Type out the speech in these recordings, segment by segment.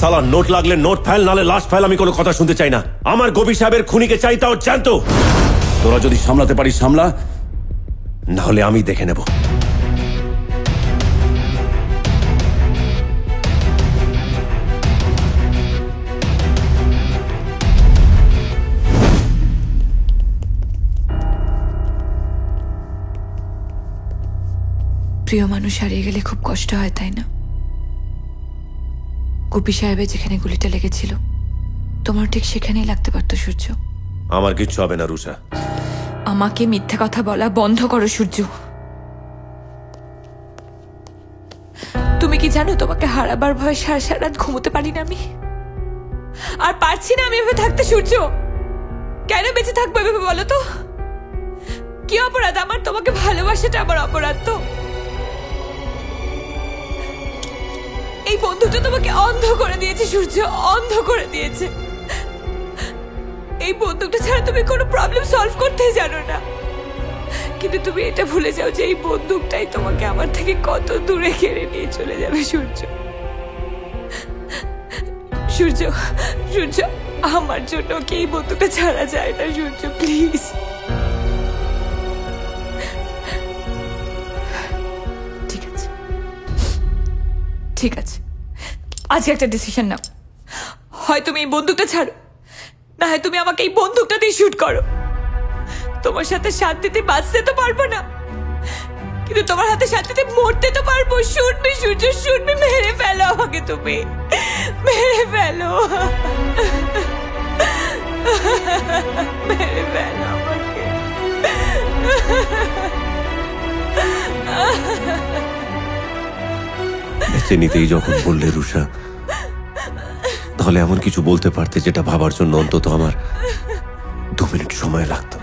সালা নোট লাগলে note file, নালে লাশ ফাইল, আমি কোনো কথা শুনতে চাই না। আমার গবি সাহেবের খুনিকে চাই, তাও জানতো। তোরা যদি সামলাতে পারিস সামলা, না হলে আমি দেখে নেব। প্রিয় মানুষ হারিয়ে গেলে খুব কষ্ট হয়, তাই না? গোপী সাহেবের যেখানে গুলিটা লেগেছিল তোমার ঠিক সেখানেই লাগতে পারতো সূর্য। আমার কিচ্ছু হবে না রুষা। আমাকে মিথ্যা কথা বলা বন্ধ করো সূর্য। তুমি কি জানো তোমাকে হারাবার ভয়ে সারা সারা রাত ঘুমোতে পারি না আমি। আর পারছি না আমি এভাবে থাকতে সূর্য। কেন বেঁচে থাকবো এভাবে বলো তো? কি অপরাধ আমার? তোমাকে ভালোবাসাটা আমার অপরাধ তো? এই বন্ধুটা তোমাকে অন্ধ করে দিয়েছে সূর্য, অন্ধ করে দিয়েছে। এই বন্দুকটা ছাড়া তুমি কোনো প্রবলেম সলভ করতেই জানো না। কিন্তু তুমি এটা ভুলে যাও যে এই বন্দুকটাই তোমাকে আমার থেকে কত দূরে কেড়ে নিয়ে চলে যাবে সূর্য। সূর্য, সূর্য, আমার জন্য কি এই বন্দুকটা ছাড়া যায় না সূর্য, প্লিজ। ঠিক আছে, ঠিক আছে, আজকে একটা ডিসিশন নাও। হয় তুমি এই বন্দুকটা ছাড়ো, না হয় তুমি আমাকে এই বন্দুকটা দিয়ে শুট করো। তোমার সাথে শান্তিতে বাঁচতে তো পারবো না, কিন্তু তোমার হাতে শান্তিতে মরতে তো পারবো। শুট মি সূর্য, শুট মি, মেরে ফেলো আমাকে, তুমি মেরে ফেলো, মেরে ফেলো আমাকে। বেঁচে নিতেই যখন বললে রুষা, তাহলে এমন কিছু বলতে পারতে যেটা ভাবার জন্য অন্তত আমার 2 মিনিট সময় লাগতো।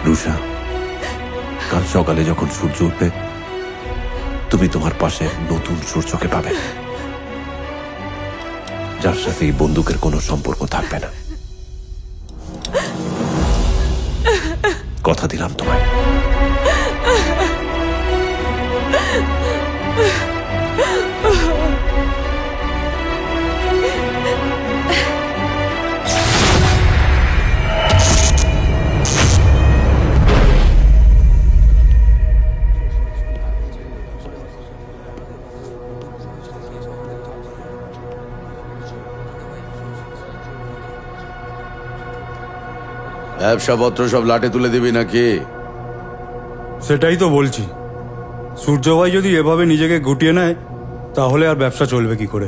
রুষা, কাল সকালে যখন সূর্য উঠবে, তুমি তোমার পাশে নতুন সূর্যকে পাবে, যার সাথে এই বন্দুকের কোনো সম্পর্ক থাকবে না। কথা দিলাম তোমায়। ব্যবসাপত্র সব লাটে তুলে দিবি নাকি? সেটাই তো বলছি, সূর্য ভাই যদি এভাবে নিজেকে গুটিয়ে নেয় তাহলে আর ব্যবসা চলবে কি করে?